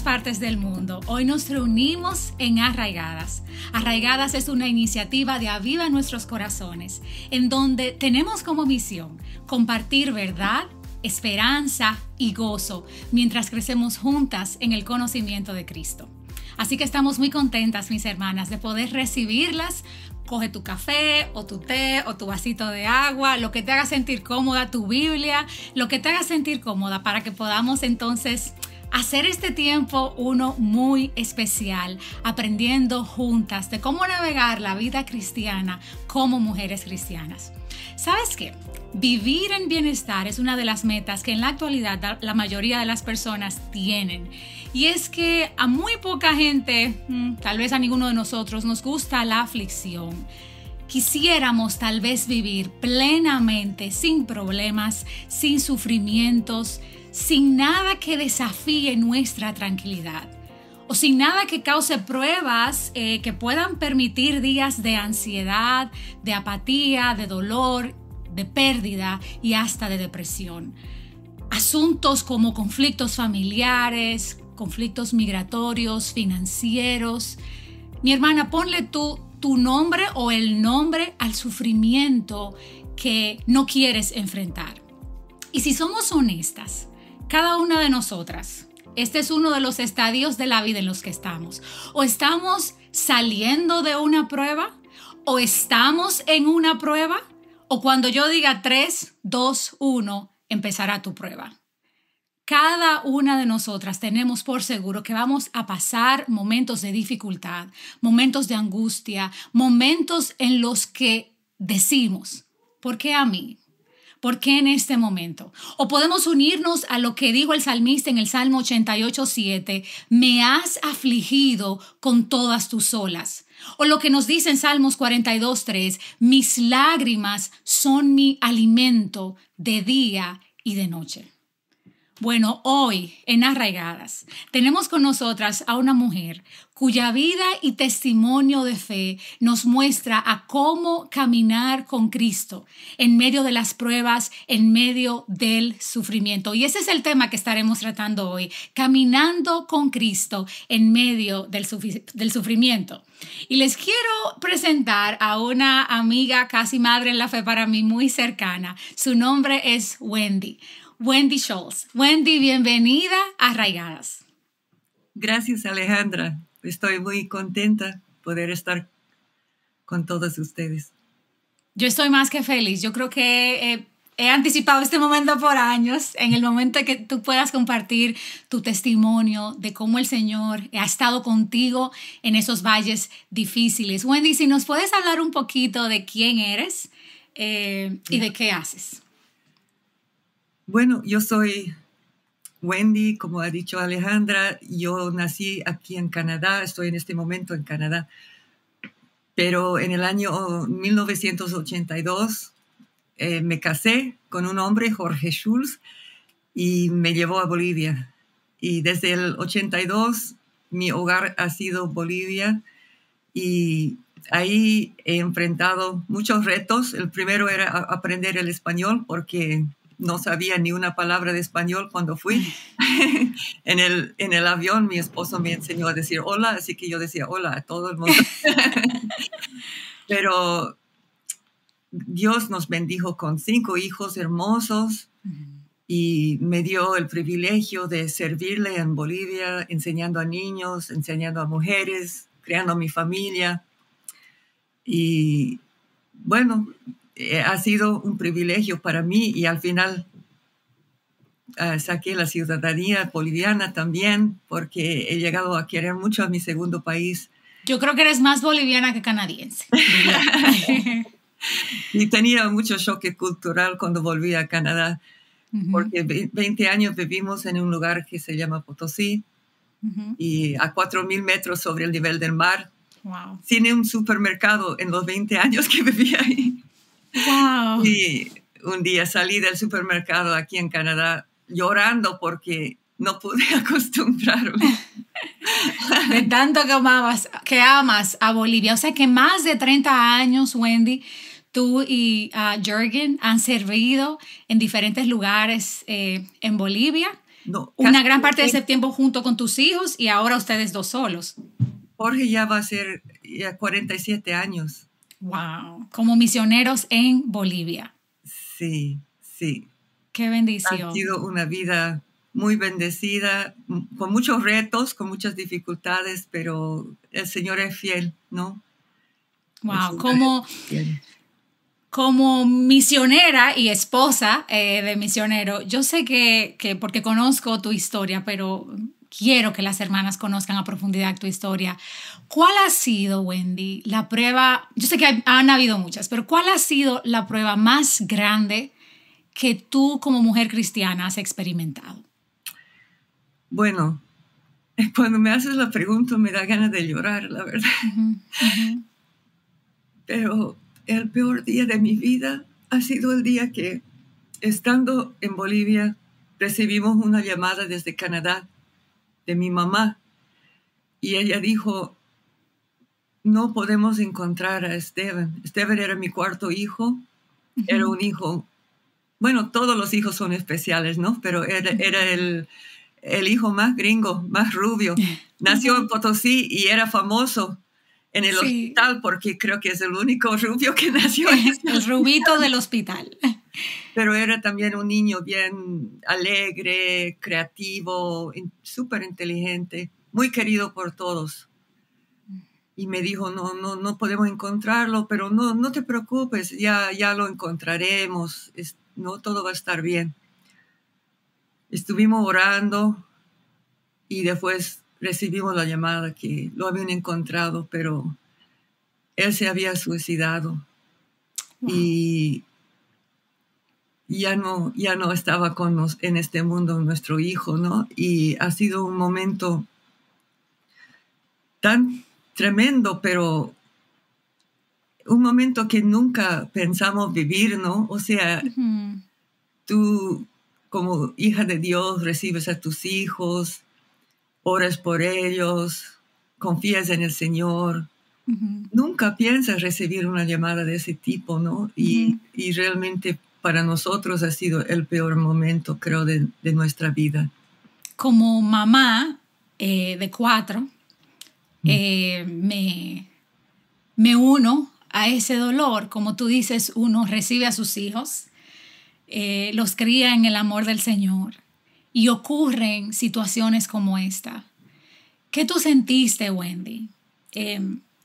partes del mundo, hoy nos reunimos en Arraigadas. Arraigadas es una iniciativa de Aviva Nuestros Corazones, en donde tenemos como misión compartir verdad, esperanza y gozo mientras crecemos juntas en el conocimiento de Cristo. Así que estamos muy contentas, mis hermanas, de poder recibirlas. Coge tu café o tu té o tu vasito de agua, lo que te haga sentir cómoda, tu Biblia, lo que te haga sentir cómoda para que podamos entonces hacer este tiempo uno muy especial, aprendiendo juntas de cómo navegar la vida cristiana como mujeres cristianas. ¿Sabes qué? Vivir en bienestar es una de las metas que en la actualidad la mayoría de las personas tienen. Y es que a muy poca gente, tal vez a ninguno de nosotros, nos gusta la aflicción. Quisiéramos tal vez vivir plenamente, sin problemas, sin sufrimientos, sin nada que desafíe nuestra tranquilidad. O sin nada que cause pruebas que puedan permitir días de ansiedad, de apatía, de dolor, de pérdida y hasta de depresión. Asuntos como conflictos familiares, conflictos migratorios, financieros. Mi hermana, ponle tu nombre o el nombre al sufrimiento que no quieres enfrentar. Y si somos honestas, cada una de nosotras, este es uno de los estadios de la vida en los que estamos. O estamos saliendo de una prueba, o estamos en una prueba, o cuando yo diga 3, 2, 1, empezará tu prueba. Cada una de nosotras tenemos por seguro que vamos a pasar momentos de dificultad, momentos de angustia, momentos en los que decimos, ¿por qué a mí? ¿Por qué en este momento? O podemos unirnos a lo que dijo el salmista en el Salmo 88:7, me has afligido con todas tus olas. O lo que nos dice en Salmos 42:3, mis lágrimas son mi alimento de día y de noche. Bueno, hoy en Arraigadas tenemos con nosotras a una mujer cuya vida y testimonio de fe nos muestra a cómo caminar con Cristo en medio de las pruebas, en medio del sufrimiento. Y ese es el tema que estaremos tratando hoy, caminando con Cristo en medio del sufrimiento. Y les quiero presentar a una amiga casi madre en la fe para mí, muy cercana. Su nombre es Wendy Schultz. Wendy, bienvenida a Arraigadas. Gracias, Alejandra. Estoy muy contenta poder estar con todos ustedes. Yo estoy más que feliz. Yo creo que he anticipado este momento por años, en el momento que tú puedas compartir tu testimonio de cómo el Señor ha estado contigo en esos valles difíciles. Wendy, si nos puedes hablar un poquito de quién eres y de qué haces. Bueno, yo soy Wendy, como ha dicho Alejandra. Yo nací aquí en Canadá, estoy en este momento en Canadá. Pero en el año 1982 me casé con un hombre, Jorge Schultz, y me llevó a Bolivia. Y desde el 82 mi hogar ha sido Bolivia y ahí he enfrentado muchos retos. El primero era aprender el español porque no sabía ni una palabra de español cuando fui. En el avión mi esposo me enseñó a decir hola, así que yo decía hola a todo el mundo. Pero Dios nos bendijo con 5 hijos hermosos y me dio el privilegio de servirle en Bolivia, enseñando a niños, enseñando a mujeres, creando mi familia. Y bueno, ha sido un privilegio para mí y al final saqué la ciudadanía boliviana también porque he llegado a querer mucho a mi segundo país. Yo creo que eres más boliviana que canadiense. Y tenía mucho choque cultural cuando volví a Canadá porque 20 años vivimos en un lugar que se llama Potosí y a 4,000 metros sobre el nivel del mar. Wow. Sin un supermercado en los 20 años que viví ahí. Wow. Y un día salí del supermercado aquí en Canadá llorando porque no pude acostumbrarme. De tanto que amas a Bolivia. O sea que más de 30 años, Wendy, tú y Jürgen han servido en diferentes lugares en Bolivia. No, una gran parte de ese tiempo junto con tus hijos y ahora ustedes dos solos. Jorge ya va a ser ya 47 años. Wow, como misioneros en Bolivia. Sí, sí. Qué bendición. Ha sido una vida muy bendecida, con muchos retos, con muchas dificultades, pero el Señor es fiel, ¿no? Wow, como misionera y esposa de misionero, yo sé que porque conozco tu historia, pero quiero que las hermanas conozcan a profundidad tu historia. ¿Cuál ha sido, Wendy, la prueba? Yo sé que han habido muchas, pero ¿cuál ha sido la prueba más grande que tú como mujer cristiana has experimentado? Bueno, cuando me haces la pregunta me da ganas de llorar, la verdad. Pero el peor día de mi vida ha sido el día que, estando en Bolivia, recibimos una llamada desde Canadá de mi mamá y ella dijo: no podemos encontrar a Esteban. Esteban era mi cuarto hijo, era un hijo, bueno, todos los hijos son especiales, ¿no? Pero era el hijo más gringo, más rubio. Nació en Potosí y era famoso en el hospital porque creo que es el único rubio que nació en el rubito del hospital. Pero era también un niño bien alegre, creativo, súper inteligente, muy querido por todos. Y me dijo: no podemos encontrarlo, pero no te preocupes, ya lo encontraremos, no, todo va a estar bien. Estuvimos orando y después recibimos la llamada que lo habían encontrado, pero él se había suicidado. Wow. Y ya no estaba con nos en este mundo, nuestro hijo, ¿no? Y ha sido un momento tan tremendo, pero un momento que nunca pensamos vivir, ¿no? O sea, tú como hija de Dios recibes a tus hijos, oras por ellos, confías en el Señor. Nunca piensas recibir una llamada de ese tipo, ¿no? Y realmente para nosotros ha sido el peor momento, creo, de nuestra vida. Como mamá de 4, me uno a ese dolor. Como tú dices, uno recibe a sus hijos, los cría en el amor del Señor y ocurren situaciones como esta. ¿Qué tú sentiste, Wendy,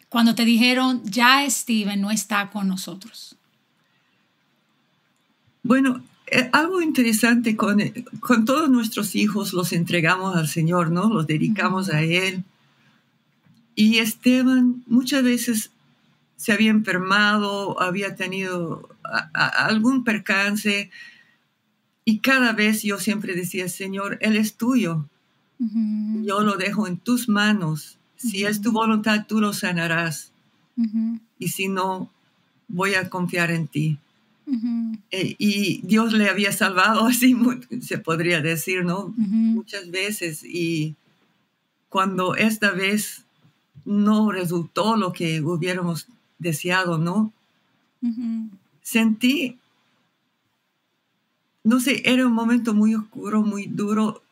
cuando te dijeron ya Steven no está con nosotros? Bueno, algo interesante, con todos nuestros hijos los entregamos al Señor, ¿no? Los dedicamos a Él. Y Esteban muchas veces se había enfermado, había tenido algún percance, y cada vez yo siempre decía: Señor, Él es tuyo. Yo lo dejo en tus manos. Si es tu voluntad, tú lo sanarás. Y si no, voy a confiar en ti. Y Dios le había salvado, así se podría decir, ¿no? Muchas veces. Y cuando esta vez no resultó lo que hubiéramos deseado, ¿no? Sentí, no sé, era un momento muy oscuro, muy duro.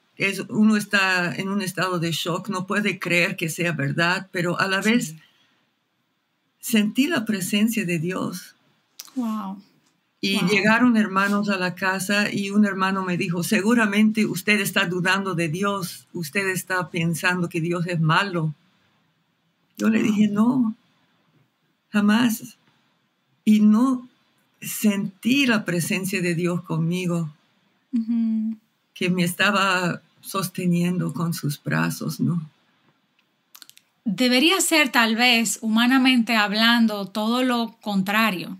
Uno está en un estado de shock, no puede creer que sea verdad, pero a la vez sentí la presencia de Dios. Wow. Y llegaron hermanos a la casa y un hermano me dijo: seguramente usted está dudando de Dios, usted está pensando que Dios es malo. Yo le dije: no, jamás. Y no sentí la presencia de Dios conmigo, que me estaba sosteniendo con sus brazos, ¿no? Debería ser, tal vez, humanamente hablando, todo lo contrario.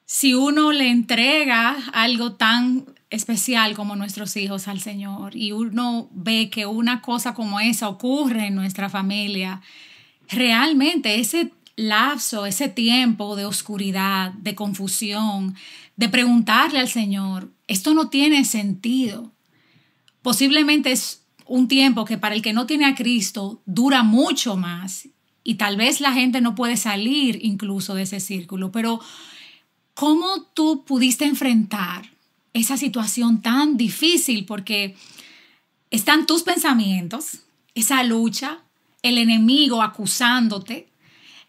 Si uno le entrega algo tan especial como nuestros hijos al Señor y uno ve que una cosa como esa ocurre en nuestra familia, realmente ese lapso, ese tiempo de oscuridad, de confusión, de preguntarle al Señor, esto no tiene sentido. Posiblemente es un tiempo que para el que no tiene a Cristo dura mucho más y tal vez la gente no puede salir incluso de ese círculo, pero ¿cómo tú pudiste enfrentar esa situación tan difícil porque están tus pensamientos, esa lucha, el enemigo acusándote,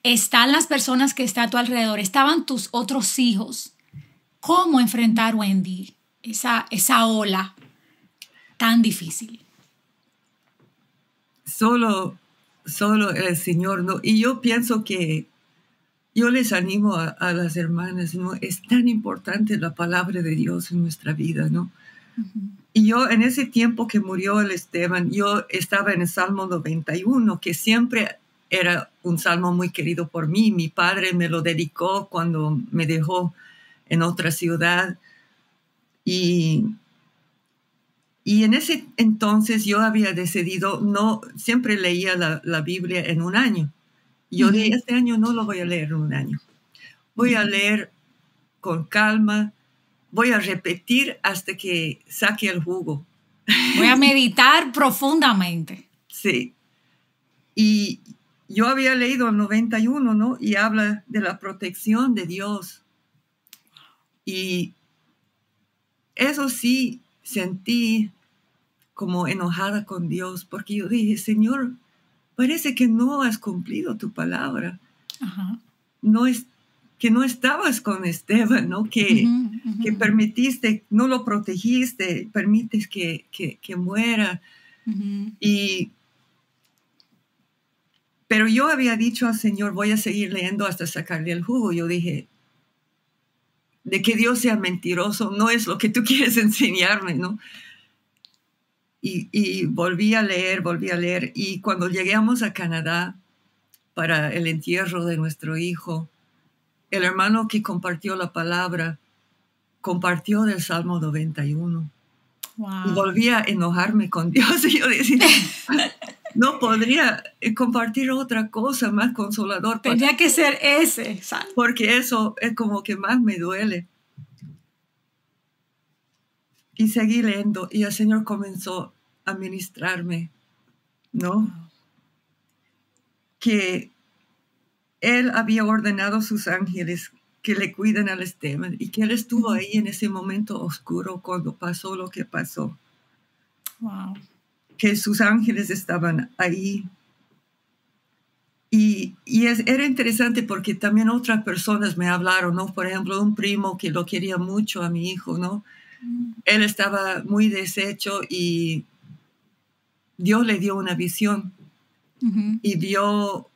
están las personas que están a tu alrededor, estaban tus otros hijos. ¿Cómo enfrentar, Wendy, esa ola tan difícil? Solo el Señor, ¿no? Y yo pienso que yo les animo a las hermanas, ¿no? Es tan importante la palabra de Dios en nuestra vida, ¿no? Uh-huh. Y yo en ese tiempo que murió el Esteban, yo estaba en el Salmo 91, que siempre era un salmo muy querido por mí. Mi padre me lo dedicó cuando me dejó en otra ciudad. Y en ese entonces yo había decidido, no, siempre leía la Biblia en un año. Yo dije, este año no lo voy a leer en un año. Voy a leer con calma, voy a repetir hasta que saque el jugo. Voy a meditar profundamente. Sí. Y yo había leído el 91, ¿no? Y habla de la protección de Dios. Y eso sí sentí como enojada con Dios, porque yo dije, Señor, parece que no has cumplido tu palabra. Uh-huh. Que no estabas con Esteban, ¿no? Que permitiste, no lo protegiste, permites que muera. Uh-huh. Pero yo había dicho al Señor, voy a seguir leyendo hasta sacarle el jugo. Yo dije, de que Dios sea mentiroso no es lo que tú quieres enseñarme, ¿no? Y volví a leer. Y cuando llegamos a Canadá para el entierro de nuestro hijo, el hermano que compartió la palabra compartió del Salmo 91. Wow. Y volví a enojarme con Dios. Y yo decía, no podría compartir otra cosa más consolador. Tenía que ser ese salmo. Porque eso es como que más me duele. Y seguí leyendo y el Señor comenzó a ministrarme, ¿no? Wow. Que Él había ordenado a sus ángeles que le cuiden al Esteban y que Él estuvo ahí en ese momento oscuro cuando pasó lo que pasó. Wow. Que sus ángeles estaban ahí. Y era interesante porque también otras personas me hablaron, ¿no? Por ejemplo, un primo que lo quería mucho a mi hijo, ¿no? Él estaba muy deshecho y Dios le dio una visión. Uh-huh. Y vio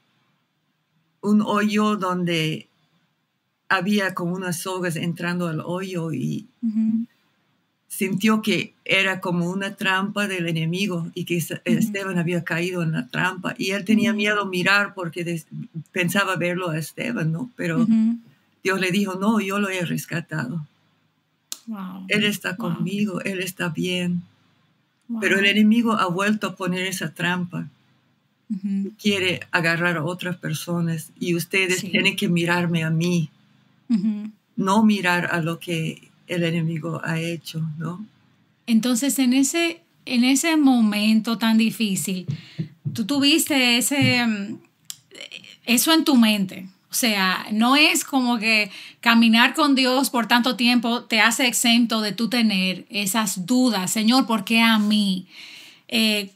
un hoyo donde había como unas sogas entrando al hoyo y uh-huh. sintió que era como una trampa del enemigo y que Esteban había caído en la trampa. Y él tenía miedo a mirar porque pensaba verlo a Esteban, ¿no? Pero Dios le dijo, no, yo lo he rescatado. Wow. Él está conmigo, él está bien. Wow. Pero el enemigo ha vuelto a poner esa trampa. Quiere agarrar a otras personas y ustedes tienen que mirarme a mí, no mirar a lo que el enemigo ha hecho, ¿no? Entonces, en ese momento tan difícil, tú tuviste eso en tu mente. O sea, no es como que caminar con Dios por tanto tiempo te hace exento de tú tener esas dudas. Señor, ¿por qué a mí?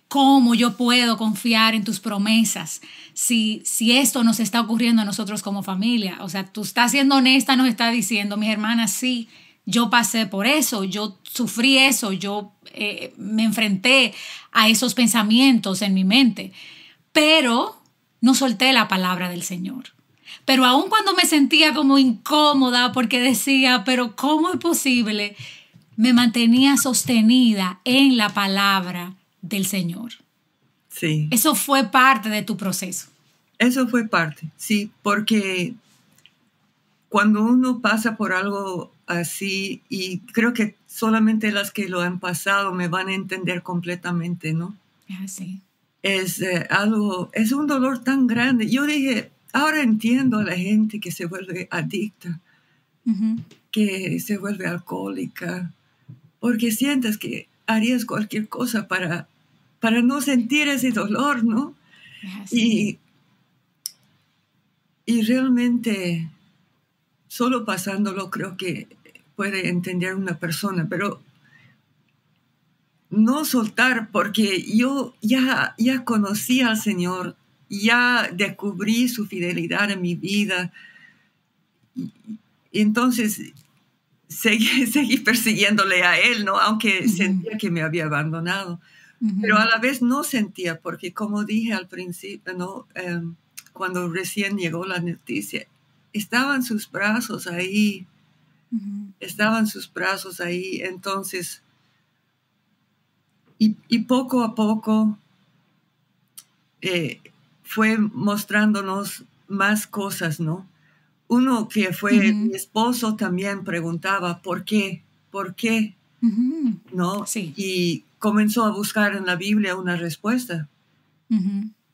¿Cómo yo puedo confiar en tus promesas si esto nos está ocurriendo a nosotros como familia? O sea, tú estás siendo honesta, nos está diciendo, mis hermanas, sí, yo pasé por eso, yo sufrí eso, yo me enfrenté a esos pensamientos en mi mente, pero no solté la palabra del Señor. Pero aun cuando me sentía como incómoda porque decía, pero ¿cómo es posible? Me mantenía sostenida en la palabra del Señor. Sí. Eso fue parte de tu proceso. Eso fue parte, sí, porque cuando uno pasa por algo así, y creo que solamente las que lo han pasado me van a entender completamente, ¿no? Sí. Es es un dolor tan grande. Yo dije, ahora entiendo a la gente que se vuelve adicta, que se vuelve alcohólica, porque sientes que harías cualquier cosa para no sentir ese dolor, ¿no? Y realmente, solo pasándolo, creo que puede entender una persona, pero no soltar, porque yo ya conocí al Señor, ya descubrí su fidelidad en mi vida. Y entonces seguí persiguiéndole a Él, ¿no? Aunque sentía que me había abandonado. Pero a la vez no sentía, porque como dije al principio, ¿no? Cuando recién llegó la noticia, estaban sus brazos ahí, entonces, y poco a poco fue mostrándonos más cosas, ¿no? Uno que fue mi esposo también preguntaba, ¿por qué? ¿Por qué? ¿No? Sí. Y comenzó a buscar en la Biblia una respuesta.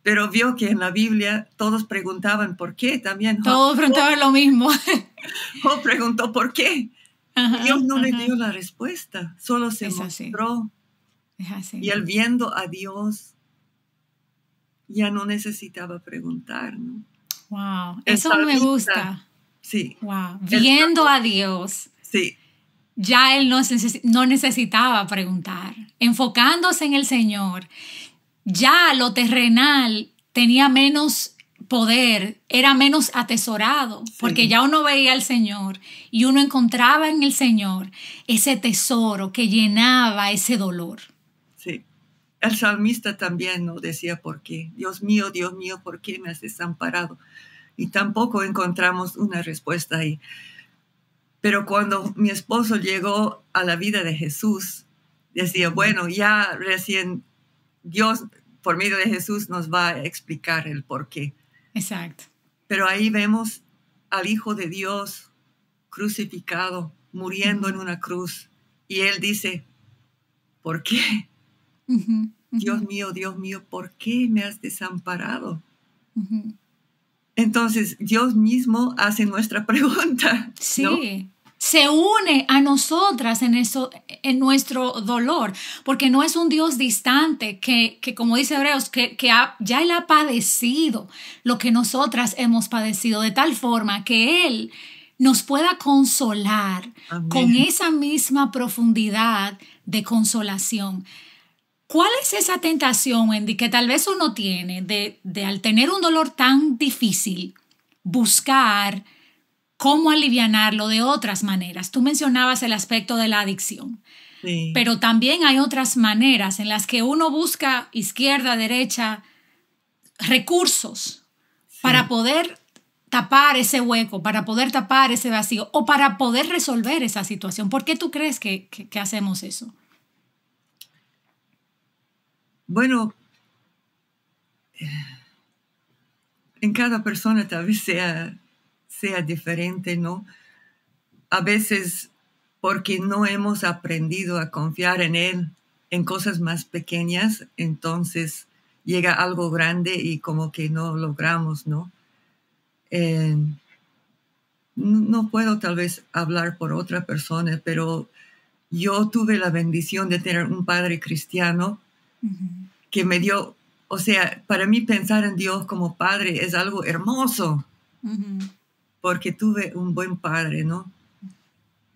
Pero vio que en la Biblia todos preguntaban por qué también. Todos preguntaban lo mismo. Job preguntó por qué. Dios no le dio la respuesta, solo se mostró. Es así. Y él viendo a Dios ya no necesitaba preguntar, ¿no? Wow, eso me gusta. Sí. Wow, viendo a Dios. Sí. Ya él no necesitaba preguntar. Enfocándose en el Señor, ya lo terrenal tenía menos poder, era menos atesorado, porque ya uno veía al Señor y uno encontraba en el Señor ese tesoro que llenaba ese dolor. Sí. El salmista también nos decía por qué. Dios mío, ¿por qué me has desamparado? Y tampoco encontramos una respuesta ahí. Pero cuando mi esposo llegó a la vida de Jesús, decía, bueno, ya recién Dios, por medio de Jesús, nos va a explicar el por qué. Exacto. Pero ahí vemos al Hijo de Dios crucificado, muriendo en una cruz. Y Él dice, ¿por qué? Dios mío, ¿por qué me has desamparado? Entonces, Dios mismo hace nuestra pregunta. Sí, ¿no? Se une a nosotras en nuestro dolor, porque no es un Dios distante que como dice Hebreos, ya Él ha padecido lo que nosotras hemos padecido, de tal forma que Él nos pueda consolar. Amén. Con esa misma profundidad de consolación. ¿Cuál es esa tentación, Wendy, que tal vez uno tiene de al tener un dolor tan difícil, buscar cómo alivianarlo de otras maneras? Tú mencionabas el aspecto de la adicción, sí. Pero también hay otras maneras en las que uno busca izquierda, derecha, recursos para poder tapar ese hueco, para poder tapar ese vacío o para poder resolver esa situación. ¿Por qué tú crees que hacemos eso? Bueno, en cada persona tal vez sea diferente, ¿no? A veces porque no hemos aprendido a confiar en Él en cosas más pequeñas, entonces llega algo grande y como que no logramos, ¿no? No puedo tal vez hablar por otra persona, pero yo tuve la bendición de tener un padre cristiano que me dio, o sea, para mí pensar en Dios como padre es algo hermoso, porque tuve un buen padre, ¿no?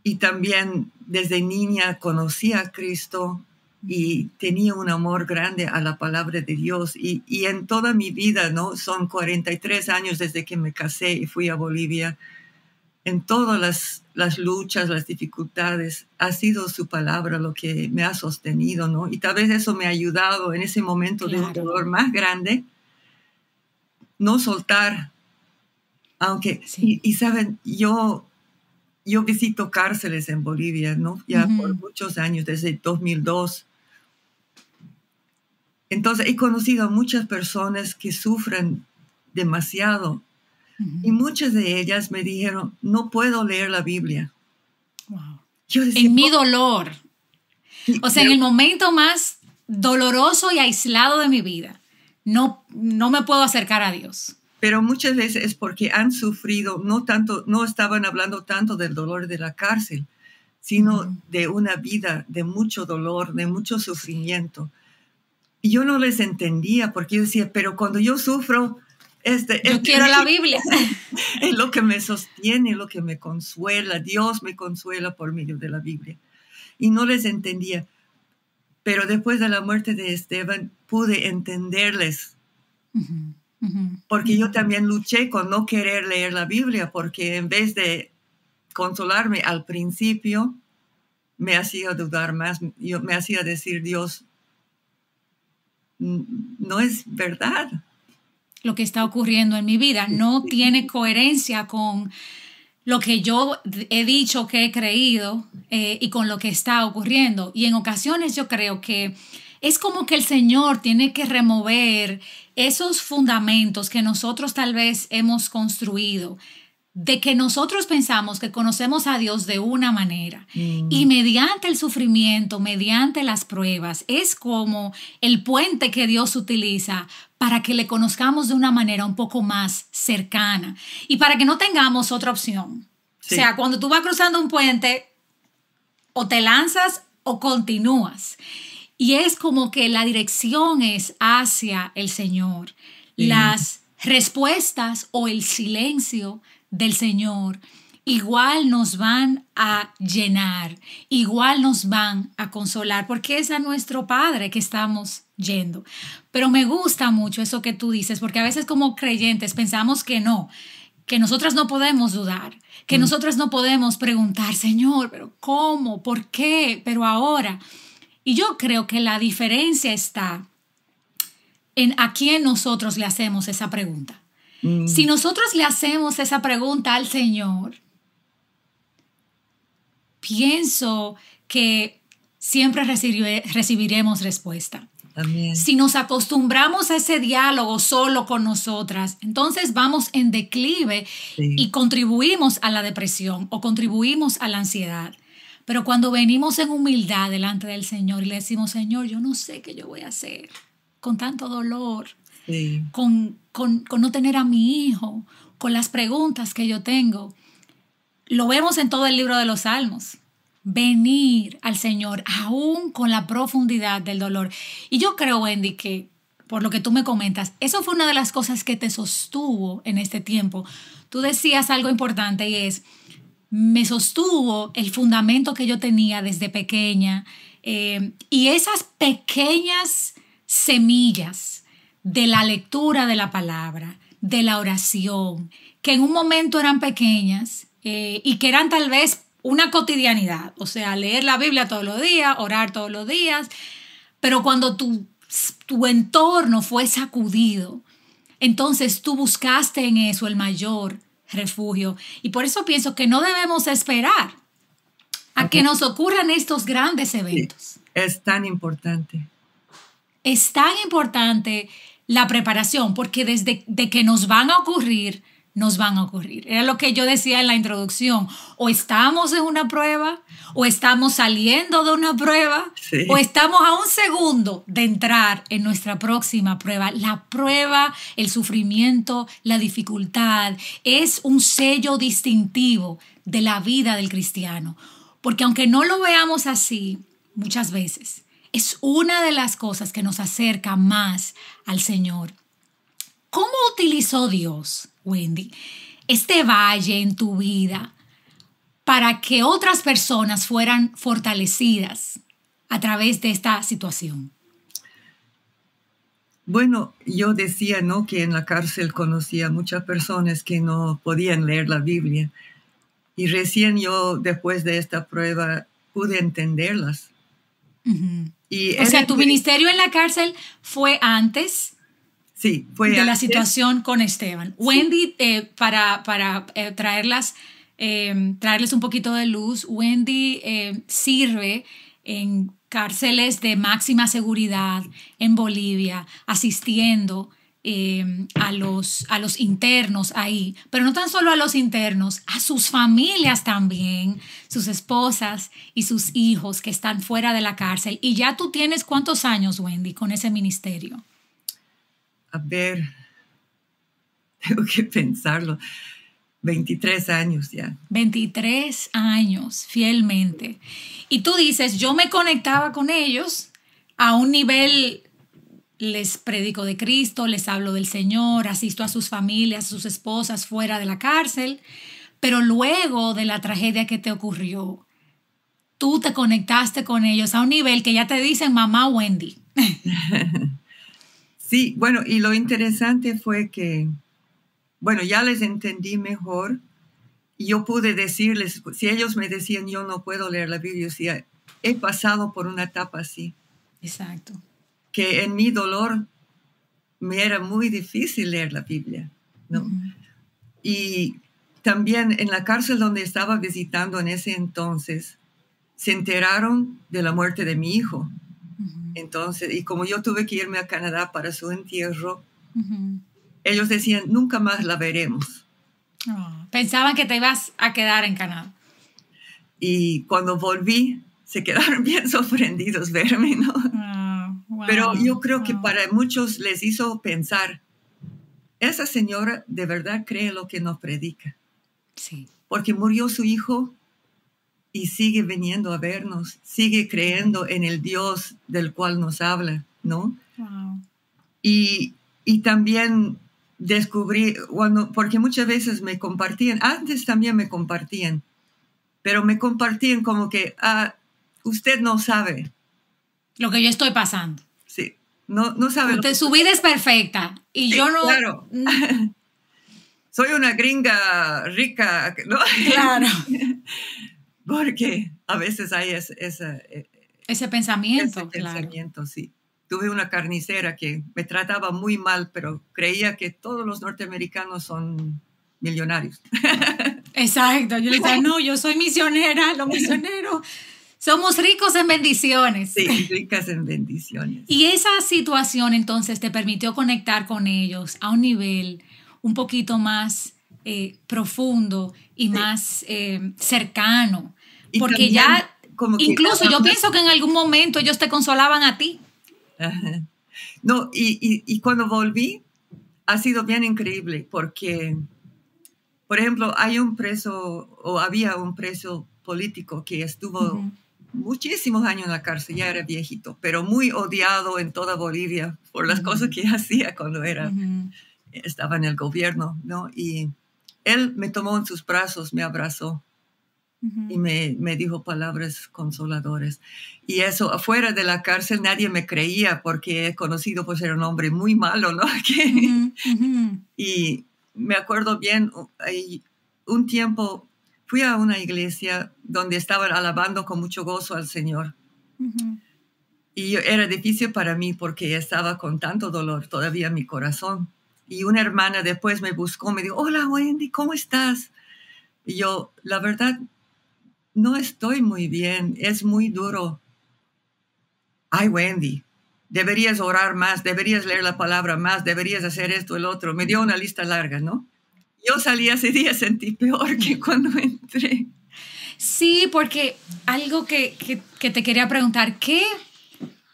Y también desde niña conocí a Cristo y tenía un amor grande a la palabra de Dios. Y en toda mi vida, ¿no? Son 43 años desde que me casé y fui a Bolivia. En todas las luchas, las dificultades, ha sido su palabra lo que me ha sostenido, ¿no? Y tal vez eso me ha ayudado en ese momento de un dolor más grande, no soltar. Aunque, y saben, yo visito cárceles en Bolivia, ¿no? Ya por muchos años, desde 2002. Entonces, he conocido a muchas personas que sufren demasiado. Y muchas de ellas me dijeron, no puedo leer la Biblia. Wow. Yo decía, en mi dolor. O sea, en el momento más doloroso y aislado de mi vida, no me puedo acercar a Dios. Pero muchas veces es porque han sufrido, no estaban hablando tanto del dolor de la cárcel, sino de una vida de mucho dolor, de mucho sufrimiento. Y yo no les entendía porque yo decía, pero cuando yo sufro, Yo quiero la Biblia. Es lo que me sostiene, lo que me consuela. Dios me consuela por medio de la Biblia. Y no les entendía. Pero después de la muerte de Esteban, pude entenderles. Porque yo también luché con no querer leer la Biblia, porque en vez de consolarme al principio, me hacía dudar más. Me hacía decir, Dios, no es verdad. Lo que está ocurriendo en mi vida no tiene coherencia con lo que yo he dicho, que he creído y con lo que está ocurriendo. Y en ocasiones yo creo que es como que el Señor tiene que remover esos fundamentos que nosotros tal vez hemos construido, de que nosotros pensamos que conocemos a Dios de una manera y mediante el sufrimiento, mediante las pruebas, es como el puente que Dios utiliza para que le conozcamos de una manera un poco más cercana y para que no tengamos otra opción. Sí. O sea, cuando tú vas cruzando un puente, o te lanzas o continúas. Y es como que la dirección es hacia el Señor. Las respuestas o el silencio del Señor igual nos van a llenar, igual nos van a consolar, porque es a nuestro Padre que estamos yendo. Pero me gusta mucho eso que tú dices, porque a veces como creyentes pensamos que no, que nosotras no podemos dudar, que nosotras no podemos preguntar, Señor, pero ¿cómo? ¿Por qué? Pero ahora. Y yo creo que la diferencia está en a quién nosotros le hacemos esa pregunta. Si nosotros le hacemos esa pregunta al Señor, pienso que siempre recibiremos respuesta. Amén. Si nos acostumbramos a ese diálogo solo con nosotras, entonces vamos en declive y contribuimos a la depresión o contribuimos a la ansiedad. Pero cuando venimos en humildad delante del Señor y le decimos, Señor, yo no sé qué yo voy a hacer con tanto dolor, con no tener a mi hijo, con las preguntas que yo tengo. Lo vemos en todo el libro de los Salmos. Venir al Señor aún con la profundidad del dolor. Y yo creo, Wendy, que por lo que tú me comentas, eso fue una de las cosas que te sostuvo en este tiempo. Tú decías algo importante y es, me sostuvo el fundamento que yo tenía desde pequeña y esas pequeñas semillas de la lectura de la palabra, de la oración, que en un momento eran pequeñas y que eran tal vez una cotidianidad, o sea, leer la Biblia todos los días, orar todos los días, pero cuando tu entorno fue sacudido, entonces tú buscaste en eso el mayor refugio. Y por eso pienso que no debemos esperar a que nos ocurran estos grandes eventos. Sí, es tan importante. Es tan importante la preparación, porque desde que nos van a ocurrir, nos van a ocurrir. Era lo que yo decía en la introducción. O estamos en una prueba, o estamos saliendo de una prueba, o estamos a un segundo de entrar en nuestra próxima prueba. La prueba, el sufrimiento, la dificultad es un sello distintivo de la vida del cristiano. Porque aunque no lo veamos así, muchas veces, es una de las cosas que nos acerca más al Señor. ¿Cómo utilizó Dios, Wendy, este valle en tu vida para que otras personas fueran fortalecidas a través de esta situación? Bueno, yo decía, ¿no?, que en la cárcel conocía muchas personas que no podían leer la Biblia. Y recién yo, después de esta prueba, pude entenderlas. O sea, tu ministerio en la cárcel fue antes... Sí, fue de la situación con Esteban. Sí. Wendy, para traerles un poquito de luz, Wendy sirve en cárceles de máxima seguridad en Bolivia, asistiendo a los internos ahí, pero no tan solo a los internos, a sus familias también, sus esposas y sus hijos que están fuera de la cárcel. Y ya tú tienes ¿cuántos años, Wendy, con ese ministerio? A ver, tengo que pensarlo. 23 años ya. 23 años, fielmente. Y tú dices, yo me conectaba con ellos a un nivel les predico de Cristo, les hablo del Señor, asisto a sus familias, a sus esposas fuera de la cárcel, pero luego de la tragedia que te ocurrió, tú te conectaste con ellos a un nivel que ya te dicen mamá Wendy. Sí, bueno, y lo interesante fue que, bueno, ya les entendí mejor y yo pude decirles, si ellos me decían yo no puedo leer la Biblia, yo decía, he pasado por una etapa así. Exacto. Que en mi dolor me era muy difícil leer la Biblia, ¿no? Uh-huh. Y también en la cárcel donde estaba visitando en ese entonces, se enteraron de la muerte de mi hijo. Uh-huh. Entonces, y como yo tuve que irme a Canadá para su entierro, uh-huh, ellos decían, nunca más la veremos. Oh, pensaban que te ibas a quedar en Canadá. Y cuando volví, se quedaron bien sorprendidos verme, ¿no? Wow, pero yo creo que para muchos les hizo pensar, esa señora de verdad cree lo que nos predica. Sí. Porque murió su hijo y sigue viniendo a vernos, sigue creyendo en el Dios del cual nos habla, ¿no? Wow. Y también descubrí, porque muchas veces me compartían, antes también me compartían, pero me compartían como que, usted no sabe lo que yo estoy pasando. Sí, no sabe. Su vida es perfecta y sí, yo no. Claro. Soy una gringa rica, ¿no? Claro. Porque a veces hay ese pensamiento. Ese pensamiento, sí. Tuve una carnicera que me trataba muy mal, pero creía que todos los norteamericanos son millonarios. Exacto. Yo le decía, no, yo soy misionera, los misioneros. Somos ricos en bendiciones. Sí, ricas en bendiciones. Y esa situación entonces te permitió conectar con ellos a un nivel un poquito más profundo y sí, más cercano. Y porque ya, incluso yo pienso que en algún momento ellos te consolaban a ti. Ajá. No, y cuando volví ha sido bien increíble porque, por ejemplo, había un preso político que estuvo... Uh-huh. Muchísimos años en la cárcel, ya era viejito, pero muy odiado en toda Bolivia por las uh-huh, cosas que hacía cuando uh-huh, estaba en el gobierno, ¿no? Y él me tomó en sus brazos, me abrazó uh-huh, y me dijo palabras consoladoras. Y eso, afuera de la cárcel nadie me creía porque es conocido por ser un hombre muy malo, ¿no? Uh-huh, uh-huh. Y me acuerdo bien, un tiempo... Fui a una iglesia donde estaban alabando con mucho gozo al Señor. Uh-huh. Y era difícil para mí porque estaba con tanto dolor todavía en mi corazón. Y una hermana después me buscó, me dijo, hola Wendy, ¿cómo estás? Y yo, la verdad, no estoy muy bien, es muy duro. Ay, Wendy, deberías orar más, deberías leer la palabra más, deberías hacer esto, el otro. Me dio una lista larga, ¿no? Yo salí ese día, sentí peor que cuando entré. Sí, porque algo que te quería preguntar, ¿qué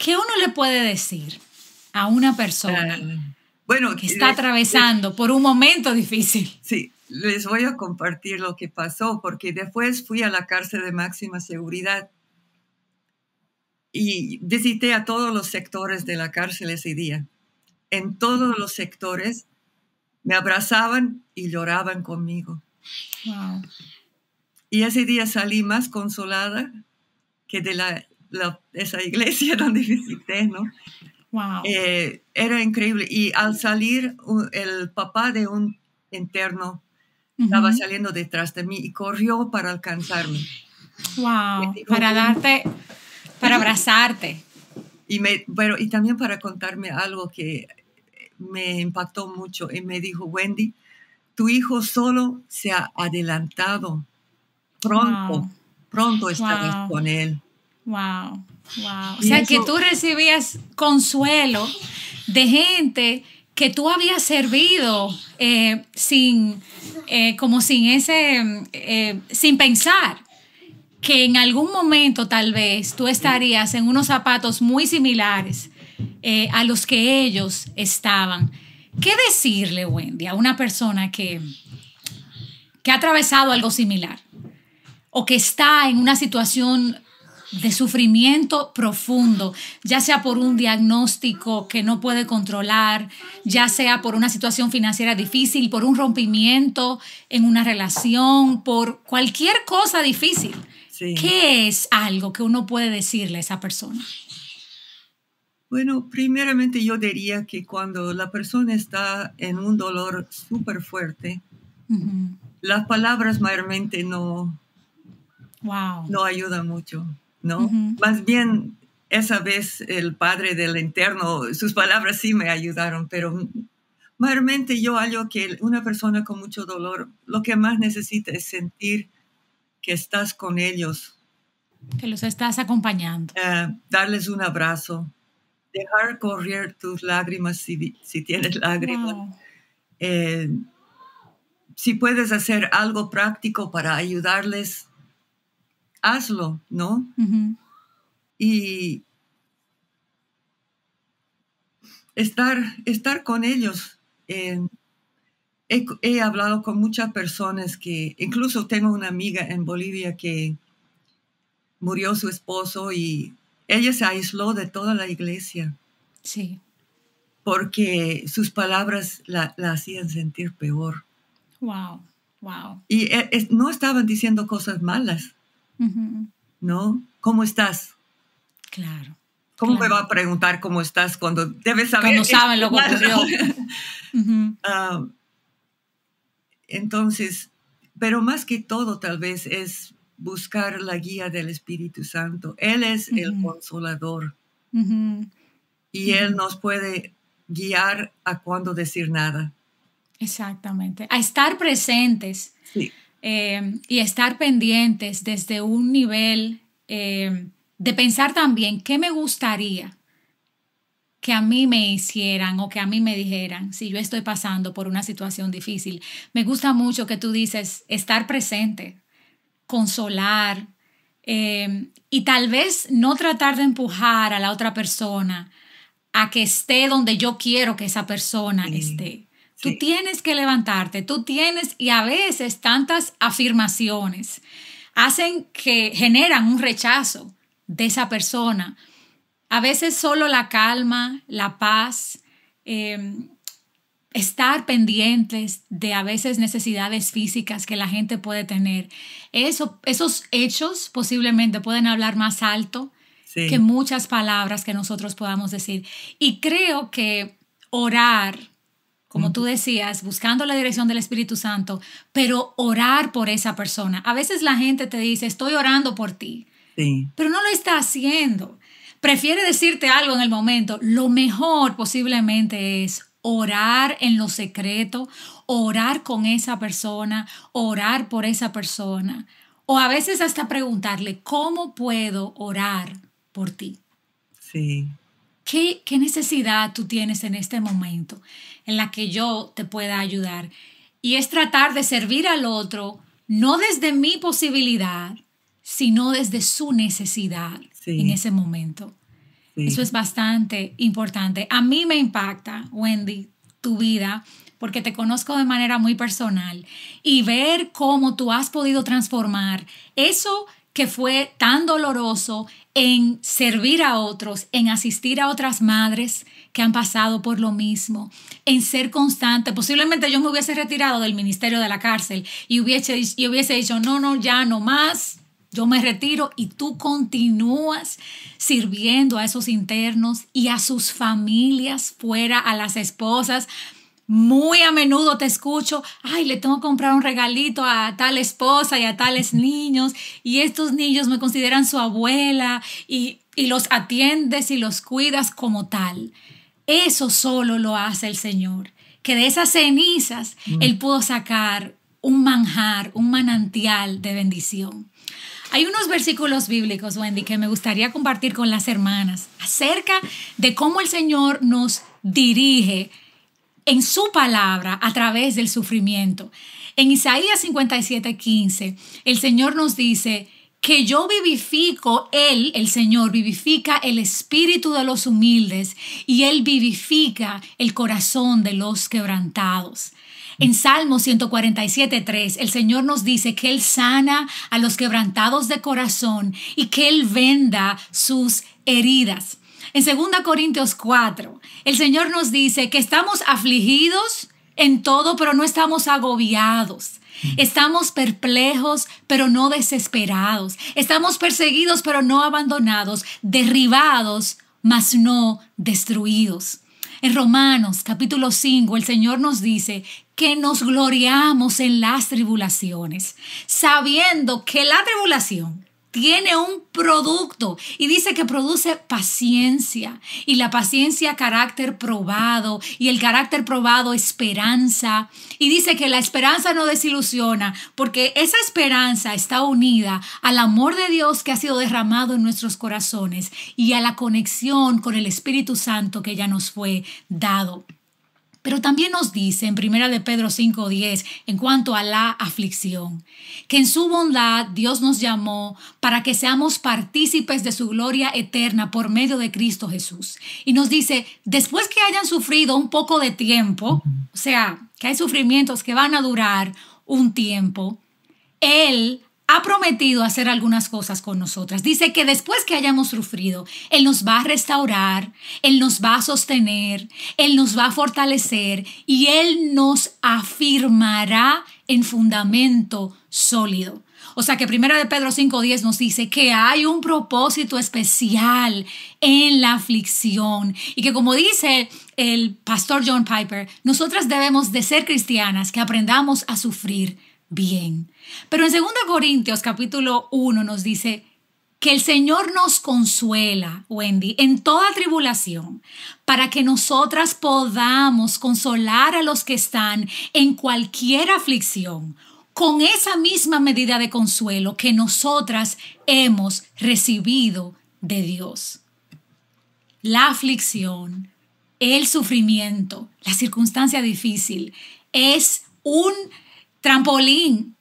uno le puede decir a una persona que está atravesando por un momento difícil? Sí, les voy a compartir lo que pasó, porque después fui a la cárcel de máxima seguridad y visité a todos los sectores de la cárcel ese día. En todos los sectores me abrazaban y lloraban conmigo. Wow. Y ese día salí más consolada que de esa iglesia donde visité, ¿no? Wow. Era increíble. Y al salir, el papá de un interno uh-huh, estaba saliendo detrás de mí y corrió para alcanzarme. Wow. Dijo, para abrazarte. Y también para contarme algo que me impactó mucho y me dijo, Wendy, tu hijo solo se ha adelantado. Pronto estarás con él. Wow. O sea, que tú recibías consuelo de gente que tú habías servido sin pensar que en algún momento tal vez tú estarías en unos zapatos muy similares a los que ellos estaban. ¿Qué decirle, Wendy, a una persona que ha atravesado algo similar o que está en una situación de sufrimiento profundo, ya sea por un diagnóstico que no puede controlar, ya sea por una situación financiera difícil, por un rompimiento en una relación, por cualquier cosa difícil. Sí. ¿Qué es algo que uno puede decirle a esa persona? Bueno, primeramente yo diría que cuando la persona está en un dolor súper fuerte, las palabras mayormente no ayudan mucho, ¿no? Más bien, esa vez el Padre del Eterno, sus palabras sí me ayudaron, pero mayormente yo hallo que una persona con mucho dolor, lo que más necesita es sentir que estás con ellos. Que los estás acompañando. Darles un abrazo. Dejar correr tus lágrimas si tienes lágrimas. Wow. Si puedes hacer algo práctico para ayudarles, hazlo, ¿no? Y estar con ellos. He hablado con muchas personas que, incluso tengo una amiga en Bolivia que murió su esposo y ella se aisló de toda la iglesia. Sí. Porque sus palabras la hacían sentir peor. Wow, wow. Y no estaban diciendo cosas malas, ¿no? ¿Cómo estás? Claro. ¿Cómo me va a preguntar cómo estás cuando debes saber? Cuando saben lo que ocurrió. Entonces, pero más que todo tal vez es buscar la guía del Espíritu Santo. Él es el consolador. Y Él nos puede guiar a cuándo decir nada. Exactamente. A estar presentes. Sí. Y estar pendientes desde un nivel de pensar también qué me gustaría que a mí me hicieran o que a mí me dijeran si yo estoy pasando por una situación difícil. Me gusta mucho que tú dices estar presente, consolar y tal vez no tratar de empujar a la otra persona a que esté donde yo quiero que esa persona esté. Tú tienes que levantarte, y a veces tantas afirmaciones hacen que generan un rechazo de esa persona. A veces solo la calma, la paz, estar pendientes de a veces necesidades físicas que la gente puede tener. Esos hechos posiblemente pueden hablar más alto que muchas palabras que nosotros podamos decir. Y creo que orar, como tú decías, buscando la dirección del Espíritu Santo, pero orar por esa persona. A veces la gente te dice, estoy orando por ti, pero no lo está haciendo. Prefiere decirte algo en el momento. Lo mejor posiblemente es orar en lo secreto, orar con esa persona, orar por esa persona. O a veces hasta preguntarle, ¿cómo puedo orar por ti? Sí. ¿Qué necesidad tú tienes en este momento en la que yo te pueda ayudar? Y es tratar de servir al otro, no desde mi posibilidad, sino desde su necesidad en ese momento. Eso es bastante importante. A mí me impacta, Wendy, tu vida, porque te conozco de manera muy personal y ver cómo tú has podido transformar eso que fue tan doloroso en servir a otros, en asistir a otras madres que han pasado por lo mismo, en ser constante. Posiblemente yo me hubiese retirado del ministerio de la cárcel y hubiese dicho, no, ya no más, yo me retiro, y tú continúas sirviendo a esos internos y a sus familias fuera, a las esposas. Muy a menudo te escucho, ay, le tengo que comprar un regalito a tal esposa y a tales niños, y estos niños me consideran su abuela, y los atiendes y los cuidas como tal. Eso solo lo hace el Señor, que de esas cenizas Él pudo sacar un manjar, un manantial de bendición. Hay unos versículos bíblicos, Wendy, que me gustaría compartir con las hermanas acerca de cómo el Señor nos dirige en su palabra a través del sufrimiento. En Isaías 57:15, el Señor nos dice que yo vivifico, Él, el Señor, vivifica el espíritu de los humildes y Él vivifica el corazón de los quebrantados. En Salmo 147:3, el Señor nos dice que Él sana a los quebrantados de corazón y que Él venda sus heridas. En 2 Corintios 4, el Señor nos dice que estamos afligidos en todo, pero no estamos agobiados. Estamos perplejos, pero no desesperados. Estamos perseguidos, pero no abandonados. Derribados, mas no destruidos. En Romanos capítulo 5, el Señor nos dice que nos gloriamos en las tribulaciones, sabiendo que la tribulación tiene un producto y dice que produce paciencia, y la paciencia carácter probado, y el carácter probado esperanza, y dice que la esperanza no desilusiona porque esa esperanza está unida al amor de Dios que ha sido derramado en nuestros corazones y a la conexión con el Espíritu Santo que ya nos fue dado. Pero también nos dice en 1 Pedro 5:10, en cuanto a la aflicción, que en su bondad Dios nos llamó para que seamos partícipes de su gloria eterna por medio de Cristo Jesús. Y nos dice, después que hayan sufrido un poco de tiempo, o sea, que hay sufrimientos que van a durar un tiempo, Él ha prometido hacer algunas cosas con nosotras. Dice que después que hayamos sufrido, Él nos va a restaurar, Él nos va a sostener, Él nos va a fortalecer y Él nos afirmará en fundamento sólido. O sea que 1 Pedro 5:10 nos dice que hay un propósito especial en la aflicción y que, como dice el pastor John Piper, nosotras debemos de ser cristianas que aprendamos a sufrir bien. Pero en 2 Corintios capítulo 1 nos dice que el Señor nos consuela, Wendy, en toda tribulación, para que nosotras podamos consolar a los que están en cualquier aflicción, con esa misma medida de consuelo que nosotras hemos recibido de Dios. La aflicción, el sufrimiento, la circunstancia difícil es un trampolín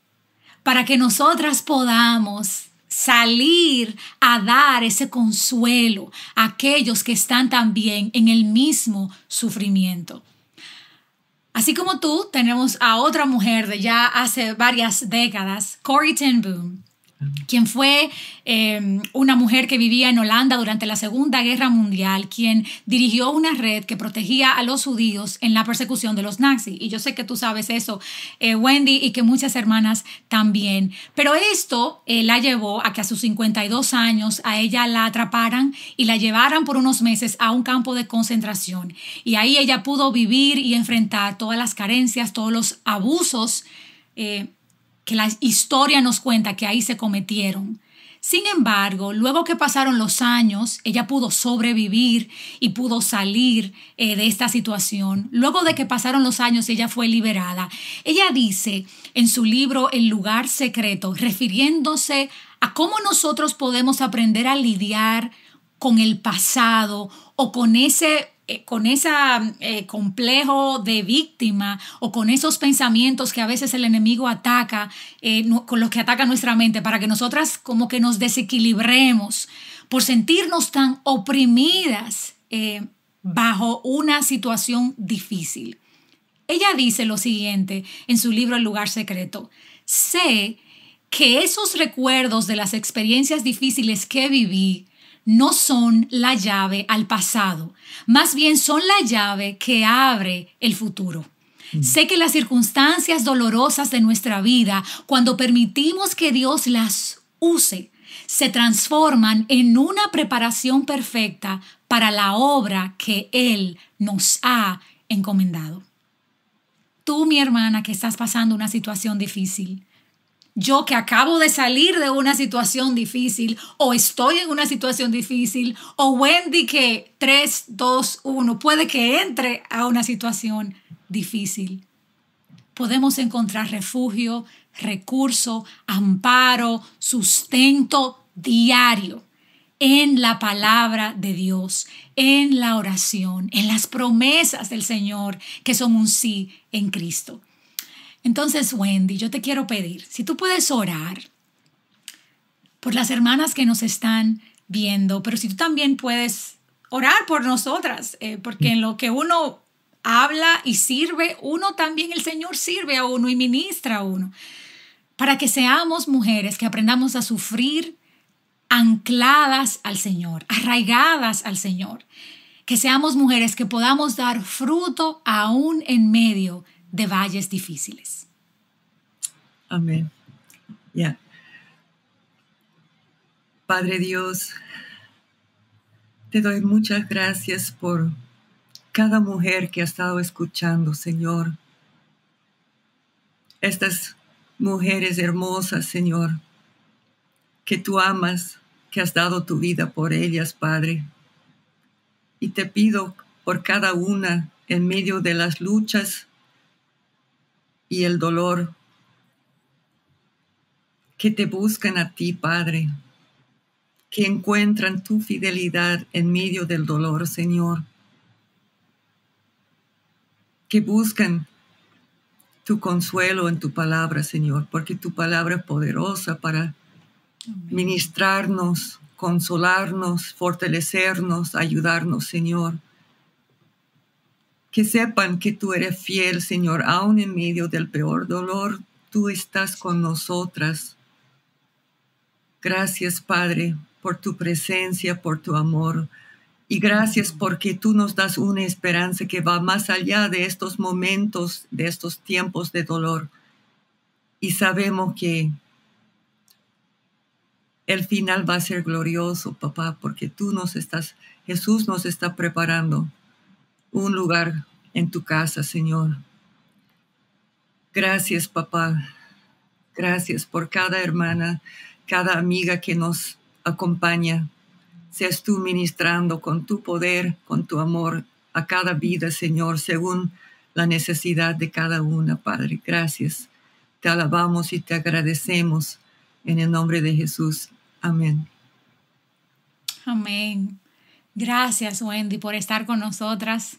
para que nosotras podamos salir a dar ese consuelo a aquellos que están también en el mismo sufrimiento. Así como tú, tenemos a otra mujer de ya hace varias décadas, Corrie ten Boom, quien fue una mujer que vivía en Holanda durante la Segunda Guerra Mundial, quien dirigió una red que protegía a los judíos en la persecución de los nazis. Y yo sé que tú sabes eso, Wendy, y que muchas hermanas también. Pero esto la llevó a que a sus 52 años a ella la atraparan y la llevaran por unos meses a un campo de concentración. Y ahí ella pudo vivir y enfrentar todas las carencias, todos los abusos que la historia nos cuenta que ahí se cometieron. Sin embargo, luego que pasaron los años, ella pudo sobrevivir y pudo salir de esta situación. Luego de que pasaron los años, ella fue liberada. Ella dice en su libro El lugar secreto, refiriéndose a cómo nosotros podemos aprender a lidiar con el pasado o con ese complejo de víctima o con esos pensamientos que a veces el enemigo ataca, con los que ataca nuestra mente, para que nosotras como que nos desequilibremos por sentirnos tan oprimidas bajo una situación difícil. Ella dice lo siguiente en su libro El lugar secreto: sé que esos recuerdos de las experiencias difíciles que viví no son la llave al pasado, más bien son la llave que abre el futuro. Sé que las circunstancias dolorosas de nuestra vida, cuando permitimos que Dios las use, se transforman en una preparación perfecta para la obra que Él nos ha encomendado. Tú, mi hermana, que estás pasando una situación difícil, yo que acabo de salir de una situación difícil o estoy en una situación difícil, o Wendy que 3, 2, 1 puede que entre a una situación difícil. Podemos encontrar refugio, recurso, amparo, sustento diario en la palabra de Dios, en la oración, en las promesas del Señor que son un sí en Cristo. Entonces, Wendy, yo te quiero pedir, si tú puedes orar por las hermanas que nos están viendo, pero si tú también puedes orar por nosotras, porque en lo que uno habla y sirve, uno también, el Señor sirve a uno y ministra a uno, para que seamos mujeres que aprendamos a sufrir ancladas al Señor, arraigadas al Señor, que seamos mujeres que podamos dar fruto aún en medio de valles difíciles. Amén. Ya. Padre Dios, te doy muchas gracias por cada mujer que ha estado escuchando, Señor. Estas mujeres hermosas, Señor, que tú amas, que has dado tu vida por ellas, Padre. Y te pido por cada una en medio de las luchas y el dolor, que te buscan a ti, Padre, que encuentran tu fidelidad en medio del dolor, Señor, que buscan tu consuelo en tu palabra, Señor, porque tu palabra es poderosa para ministrarnos, consolarnos, fortalecernos, ayudarnos, Señor. Que sepan que tú eres fiel, Señor, aún en medio del peor dolor, tú estás con nosotras. Gracias, Padre, por tu presencia, por tu amor. Y gracias porque tú nos das una esperanza que va más allá de estos momentos, de estos tiempos de dolor. Y sabemos que el final va a ser glorioso, papá, porque Jesús nos está preparando un lugar en tu casa, Señor. Gracias, papá. Gracias por cada hermana, cada amiga que nos acompaña. Seas tú ministrando con tu poder, con tu amor a cada vida, Señor, según la necesidad de cada una, Padre. Gracias. Te alabamos y te agradecemos en el nombre de Jesús. Amén. Amén. Gracias, Wendy, por estar con nosotras,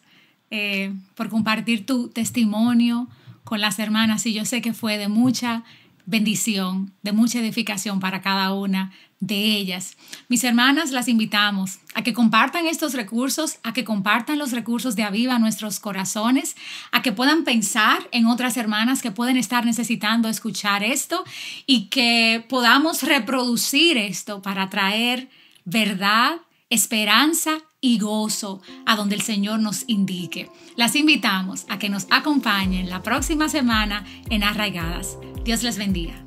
por compartir tu testimonio con las hermanas. Y yo sé que fue de mucha bendición, de mucha edificación para cada una de ellas. Mis hermanas, las invitamos a que compartan estos recursos, a que compartan los recursos de Aviva a nuestros corazones, a que puedan pensar en otras hermanas que pueden estar necesitando escuchar esto y que podamos reproducir esto para traer verdad, esperanza y gozo a donde el Señor nos indique. Las invitamos a que nos acompañen la próxima semana en Arraigadas. Dios les bendiga.